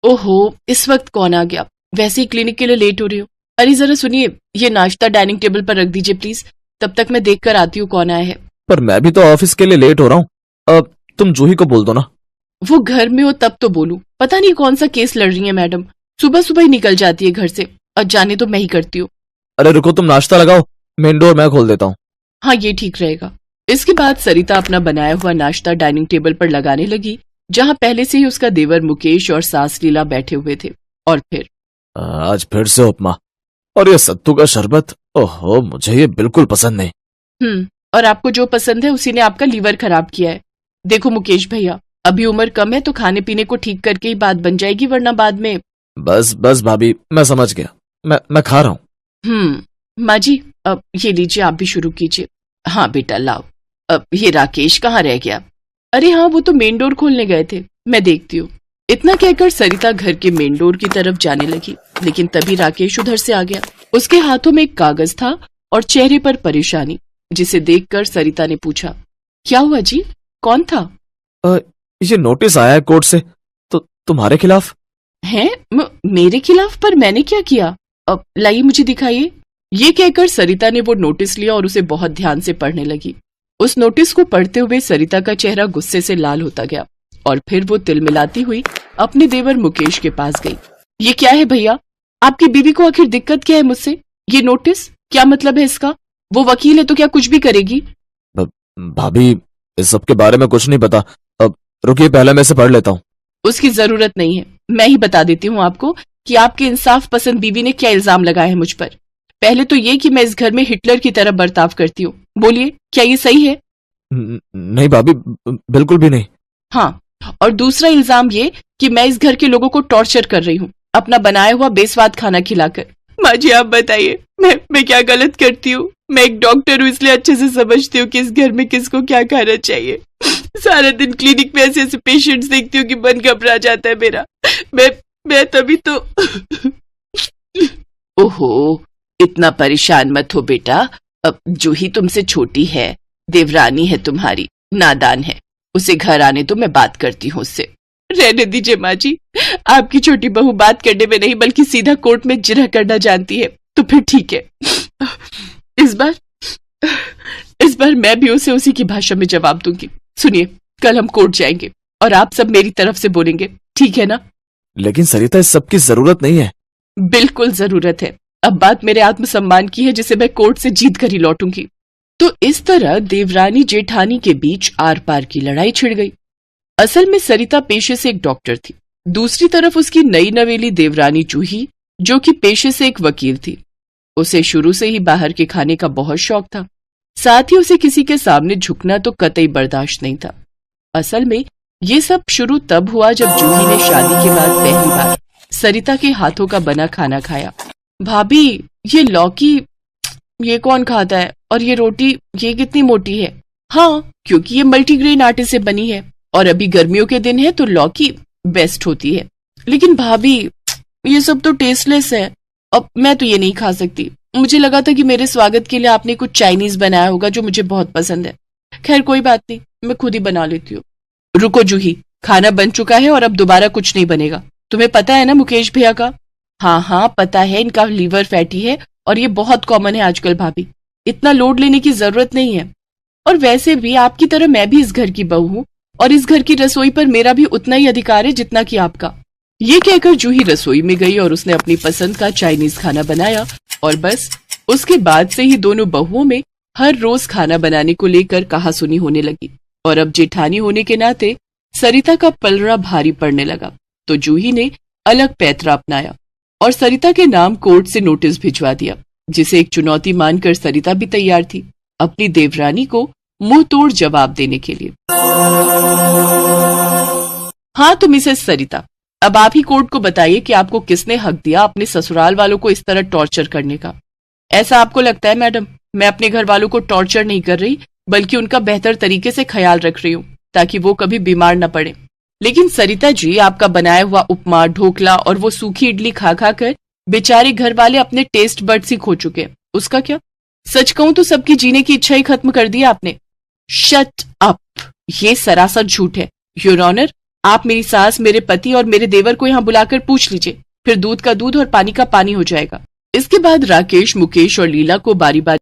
ओहो, इस वक्त कौन आ गया? वैसे ही क्लिनिक के लिए लेट हो रही हो। अरे जरा सुनिए, ये नाश्ता डाइनिंग टेबल पर रख दीजिए प्लीज, तब तक मैं देख कर आती हूँ कौन आया है। पर मैं भी तो ऑफिस के लिए लेट हो रहा हूँ। अब तुम जूही को बोल दो ना। वो घर में हो तब तो बोलूं। पता नहीं कौन सा केस लड़ रही है मैडम, सुबह सुबह ही निकल जाती है घर से, और जाने तो मैं ही करती हूँ। अरे रुको, तुम नाश्ता लगाओ, मेन डोर मैं खोल देता हूँ। हाँ, ये ठीक रहेगा। इसके बाद सरिता अपना बनाया हुआ नाश्ता डाइनिंग टेबल पर लगाने लगी, जहाँ पहले से ही उसका देवर मुकेश और सास लीला बैठे हुए थे। और फिर आज फिर से उपमा और ये सत्तू का शरबत। ओहो, मुझे ये बिल्कुल पसंद नहीं। और आपको जो पसंद है उसी ने आपका लीवर खराब किया है। देखो मुकेश भैया, अभी उम्र कम है तो खाने पीने को ठीक करके ही बात बन जाएगी, वरना बाद में। बस बस भाभी, मैं समझ गया, मैं खा रहा हूँ। माँ जी, अब ये लीजिए, आप भी शुरू कीजिए। हाँ बेटा लाओ। अब ये राकेश कहाँ रह गया? अरे हाँ, वो तो मेन डोर खोलने गए थे, मैं देखती हूँ। इतना कहकर सरिता घर के मेन डोर की तरफ जाने लगी, लेकिन तभी राकेश उधर से आ गया। उसके हाथों में एक कागज था और चेहरे पर परेशानी, जिसे देखकर सरिता ने पूछा, क्या हुआ जी, कौन था? ये नोटिस आया है कोर्ट से, तो तुम्हारे खिलाफ है। मेरे खिलाफ? पर मैंने क्या किया? अब लाइए मुझे दिखाइए। ये कहकर सरिता ने वो नोटिस लिया और उसे बहुत ध्यान से पढ़ने लगी। उस नोटिस को पढ़ते हुए सरिता का चेहरा गुस्से से लाल होता गया और फिर वो तिलमिलाती हुई अपने देवर मुकेश के पास गई। ये क्या है भैया? आपकी बीवी को आखिर दिक्कत क्या है मुझसे? ये नोटिस क्या मतलब है इसका? वो वकील है तो क्या कुछ भी करेगी? भाभी, इस सब के बारे में कुछ नहीं पता। अब रुकिए, पहले मैं इसे पढ़ लेता हूँ। उसकी जरूरत नहीं है, मैं ही बता देती हूँ आपको कि आपकी इंसाफ पसंद बीवी ने क्या इल्जाम लगाया है मुझ पर। पहले तो ये कि मैं इस घर में हिटलर की तरह बर्ताव करती हूँ। बोलिए, क्या ये सही है? नहीं भाभी, बिल्कुल भी नहीं। हाँ, और दूसरा इल्जाम ये कि मैं इस घर के लोगों को टॉर्चर कर रही हूँ, अपना बनाया हुआ बेस्वाद खाना खिलाकर। माँ जी आप बताइए, मैं क्या गलत करती हूँ? मैं एक डॉक्टर हूँ, इसलिए अच्छे से समझती हूँ कि इस घर में किसको क्या खाना चाहिए। सारा दिन क्लिनिक में ऐसे ऐसे पेशेंट्स देखती हूँ कि मन घबरा जाता है मेरा। मैं तभी तो ओहो, इतना परेशान मत हो बेटा। अब जूही तुमसे छोटी है, देवरानी है तुम्हारी, नादान है, उसे घर आने तो मैं बात करती हूँ उससे। रहने दीजिए माँ जी, आपकी छोटी बहू बात करने में नहीं बल्कि सीधा कोर्ट में जिरह करना जानती है, तो फिर ठीक है। इस बार मैं भी उसे उसी की भाषा में जवाब दूंगी। सुनिए, कल हम कोर्ट जाएंगे और आप सब मेरी तरफ से बोलेंगे, ठीक है ना? लेकिन सरिता, इस सब की जरूरत नहीं है। बिल्कुल जरूरत है। अब बात मेरे आत्मसम्मान की है, जिसे मैं कोर्ट से जीत कर ही लौटूंगी। तो इस तरह देवरानी जेठानी के बीच आर पार की लड़ाई छिड़ गई। असल में सरिता पेशे से एक डॉक्टर थी, दूसरी तरफ उसकी नई नवेली देवरानी जूही, जो कि पेशे से एक वकील थी। उसे शुरू से ही बाहर के खाने का बहुत शौक था, साथ ही उसे किसी के सामने झुकना तो कतई बर्दाश्त नहीं था। असल में ये सब शुरू तब हुआ जब जूही ने शादी के बाद पहली बार सरिता के हाथों का बना खाना खाया। भाभी, ये लौकी ये कौन खाता है? और ये रोटी ये कितनी मोटी है? हाँ, क्योंकि ये मल्टीग्रेन आटे से बनी है और अभी गर्मियों के दिन है तो लौकी बेस्ट होती है। लेकिन भाभी, ये सब तो टेस्टलेस है, अब मैं तो ये नहीं खा सकती। मुझे लगा था कि मेरे स्वागत के लिए आपने कुछ चाइनीज बनाया होगा जो मुझे बहुत पसंद है। खैर कोई बात नहीं, मैं खुद ही बना लेती हूँ। रुको जूही, खाना बन चुका है और अब दोबारा कुछ नहीं बनेगा। तुम्हें पता है ना मुकेश भैया का? हाँ पता है, इनका लीवर फैटी है और ये बहुत कॉमन है आजकल भाभी, इतना लोड लेने की जरूरत नहीं है। और वैसे भी आपकी तरह मैं भी इस घर की बहू हूँ और इस घर की रसोई पर मेरा भी उतना ही अधिकार है जितना कि आपका। ये कहकर जूही रसोई में गई और उसने अपनी पसंद का चाइनीज खाना बनाया और बस उसके बाद से ही दोनों बहुओं में हर रोज खाना बनाने को लेकर कहासुनी होने लगी। और अब जेठानी होने के नाते सरिता का पलड़ा भारी पड़ने लगा, तो जूही ने अलग पैतरा अपनाया और सरिता के नाम कोर्ट से नोटिस भिजवा दिया, जिसे एक चुनौती मानकर सरिता भी तैयार थी अपनी देवरानी को मुंह तोड़ जवाब देने के लिए। हाँ तो मिसेस सरिता, अब आप ही कोर्ट को बताइए कि आपको किसने हक दिया अपने ससुराल वालों को इस तरह टॉर्चर करने का। ऐसा आपको लगता है मैडम, मैं अपने घर वालों को टॉर्चर नहीं कर रही बल्कि उनका बेहतर तरीके से ख्याल रख रही हूँ ताकि वो कभी बीमार न पड़े। लेकिन सरिता जी, आपका बनाया हुआ उपमा, ढोकला और वो सूखी इडली खा खा कर बेचारे घर वाले अपने टेस्ट बड्स ही खो चुके। उसका क्या? सच कहूं तो सबकी जीने की इच्छा ही खत्म कर दी आपने। शट अप, ये सरासर झूठ है। योर ऑनर, आप मेरी सास, मेरे पति और मेरे देवर को यहाँ बुलाकर पूछ लीजिए, फिर दूध का दूध और पानी का पानी हो जाएगा। इसके बाद राकेश, मुकेश और लीला को बारी बारी